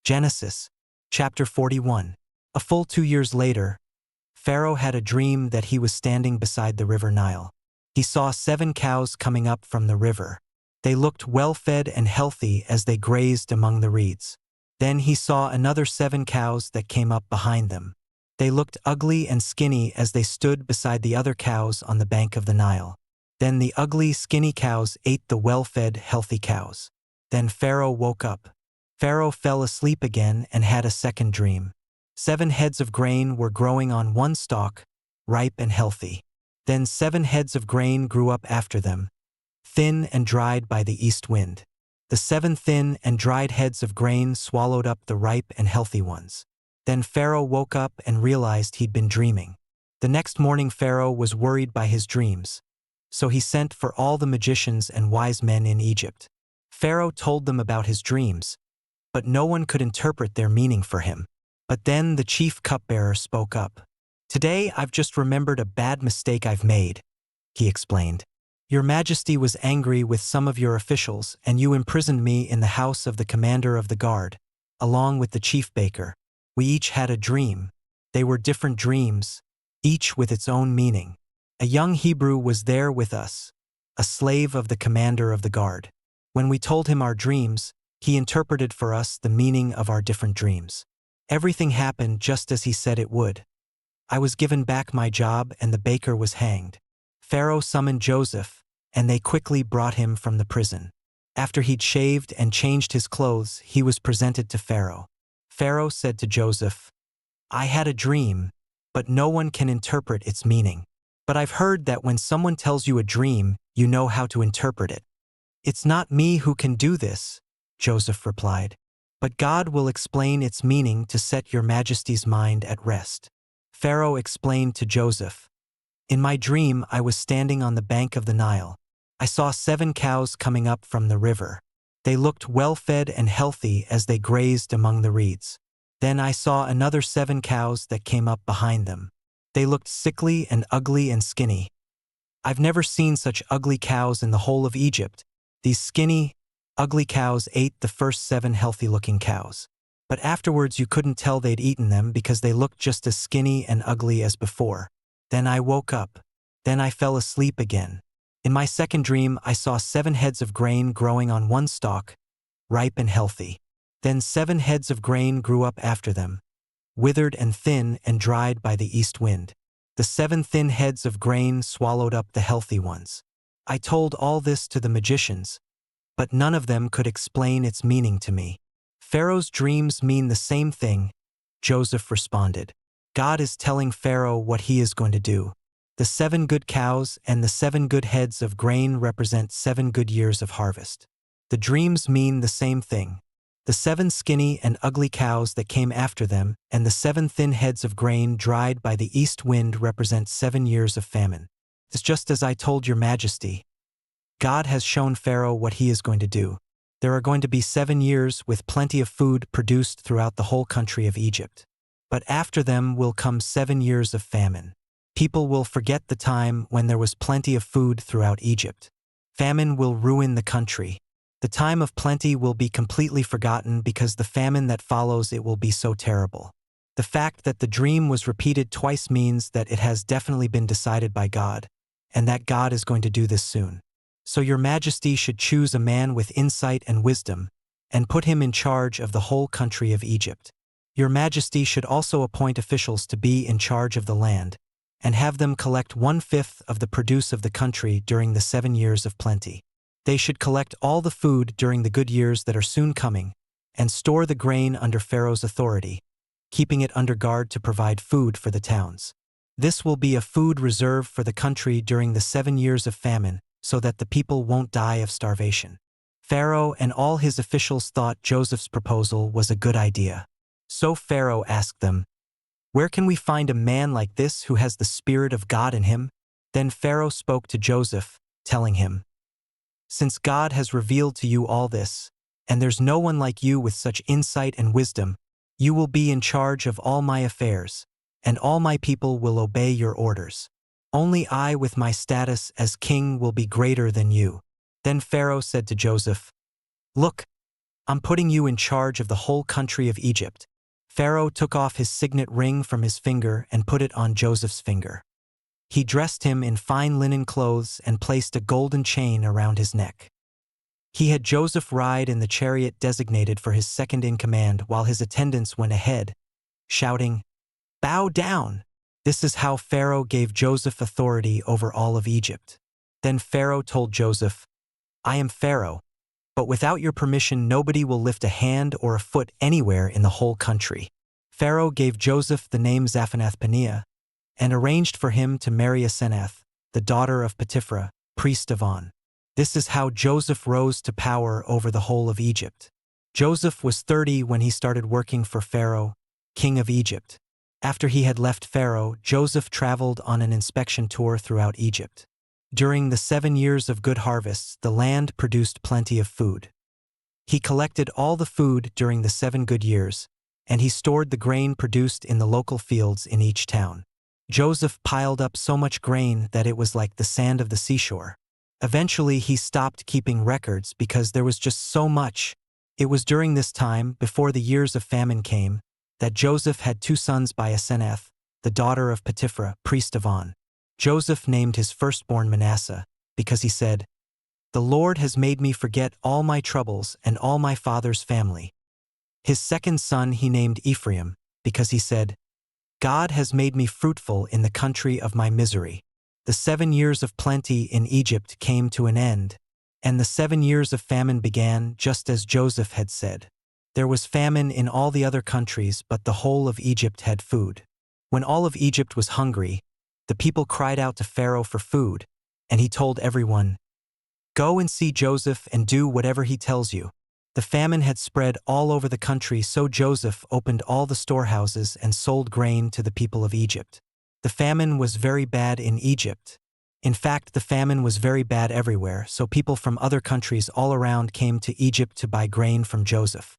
Genesis, chapter 41. A full 2 years later, Pharaoh had a dream that he was standing beside the river Nile. He saw 7 cows coming up from the river. They looked well-fed and healthy as they grazed among the reeds. Then he saw another 7 cows that came up behind them. They looked ugly and skinny as they stood beside the other cows on the bank of the Nile. Then the ugly, skinny cows ate the well-fed, healthy cows. Then Pharaoh woke up. Pharaoh fell asleep again and had a second dream. 7 heads of grain were growing on one stalk, ripe and healthy. Then 7 heads of grain grew up after them, thin and dried by the east wind. The 7 thin and dried heads of grain swallowed up the ripe and healthy ones. Then Pharaoh woke up and realized he'd been dreaming. The next morning Pharaoh was worried by his dreams, so he sent for all the magicians and wise men in Egypt. Pharaoh told them about his dreams, but no one could interpret their meaning for him. But then the chief cupbearer spoke up. "Today I've just remembered a bad mistake I've made," he explained. "Your Majesty was angry with some of your officials and you imprisoned me in the house of the commander of the guard, along with the chief baker. We each had a dream. They were different dreams, each with its own meaning. A young Hebrew was there with us, a slave of the commander of the guard. When we told him our dreams, he interpreted for us the meaning of our different dreams. Everything happened just as he said it would. I was given back my job and the baker was hanged. Pharaoh summoned Joseph, and they quickly brought him from the prison. After he'd shaved and changed his clothes, he was presented to Pharaoh. Pharaoh said to Joseph, "I had a dream, but no one can interpret its meaning. But I've heard that when someone tells you a dream, you know how to interpret it." "It's not me who can do this," Joseph replied, "but God will explain its meaning to set your Majesty's mind at rest." Pharaoh explained to Joseph, "In my dream I was standing on the bank of the Nile. I saw 7 cows coming up from the river. They looked well-fed and healthy as they grazed among the reeds. Then I saw another 7 cows that came up behind them. They looked sickly and ugly and skinny. I've never seen such ugly cows in the whole of Egypt. These skinny, ugly cows ate the first 7 healthy-looking cows. But afterwards you couldn't tell they'd eaten them because they looked just as skinny and ugly as before. Then I woke up. Then I fell asleep again. In my second dream I saw 7 heads of grain growing on one stalk, ripe and healthy. Then 7 heads of grain grew up after them, withered and thin and dried by the east wind. The 7 thin heads of grain swallowed up the healthy ones. I told all this to the magicians, but none of them could explain its meaning to me." "Pharaoh's dreams mean the same thing," Joseph responded. "God is telling Pharaoh what he is going to do. The 7 good cows and the 7 good heads of grain represent 7 good years of harvest. The dreams mean the same thing. The 7 skinny and ugly cows that came after them and the 7 thin heads of grain dried by the east wind represent 7 years of famine. It's just as I told your Majesty. God has shown Pharaoh what he is going to do. There are going to be 7 years with plenty of food produced throughout the whole country of Egypt. But after them will come 7 years of famine. People will forget the time when there was plenty of food throughout Egypt. Famine will ruin the country. The time of plenty will be completely forgotten because the famine that follows it will be so terrible." The fact that the dream was repeated twice means that it has definitely been decided by God, and that God is going to do this soon. So your Majesty should choose a man with insight and wisdom, and put him in charge of the whole country of Egypt. Your Majesty should also appoint officials to be in charge of the land, and have them collect 1/5 of the produce of the country during the 7 years of plenty. They should collect all the food during the good years that are soon coming, and store the grain under Pharaoh's authority, keeping it under guard to provide food for the towns. This will be a food reserve for the country during the 7 years of famine, so that the people won't die of starvation." Pharaoh and all his officials thought Joseph's proposal was a good idea. So Pharaoh asked them, "Where can we find a man like this who has the Spirit of God in him?" Then Pharaoh spoke to Joseph, telling him, "Since God has revealed to you all this, and there's no one like you with such insight and wisdom, you will be in charge of all my affairs, and all my people will obey your orders. Only I with my status as king will be greater than you." Then Pharaoh said to Joseph, "Look, I'm putting you in charge of the whole country of Egypt." Pharaoh took off his signet ring from his finger and put it on Joseph's finger. He dressed him in fine linen clothes and placed a golden chain around his neck. He had Joseph ride in the chariot designated for his second-in-command while his attendants went ahead, shouting, "Bow down!" This is how Pharaoh gave Joseph authority over all of Egypt. Then Pharaoh told Joseph, "I am Pharaoh, but without your permission nobody will lift a hand or a foot anywhere in the whole country." Pharaoh gave Joseph the name Zaphenath-Paneah and arranged for him to marry Asenath, the daughter of Potiphar, priest of On. This is how Joseph rose to power over the whole of Egypt. Joseph was 30 when he started working for Pharaoh, king of Egypt. After he had left Pharaoh, Joseph traveled on an inspection tour throughout Egypt. During the 7 years of good harvests, the land produced plenty of food. He collected all the food during the 7 good years, and he stored the grain produced in the local fields in each town. Joseph piled up so much grain that it was like the sand of the seashore. Eventually, he stopped keeping records because there was just so much. It was during this time, before the years of famine came, that Joseph had 2 sons by Asenath, the daughter of Potiphar, priest of On. Joseph named his firstborn Manasseh, because he said, "The Lord has made me forget all my troubles and all my father's family." His second son he named Ephraim, because he said, "God has made me fruitful in the country of my misery." The 7 years of plenty in Egypt came to an end, and the 7 years of famine began just as Joseph had said. There was famine in all the other countries, but the whole of Egypt had food. When all of Egypt was hungry, the people cried out to Pharaoh for food, and he told everyone, "Go and see Joseph and do whatever he tells you." The famine had spread all over the country, so Joseph opened all the storehouses and sold grain to the people of Egypt. The famine was very bad in Egypt. In fact, the famine was very bad everywhere, so people from other countries all around came to Egypt to buy grain from Joseph.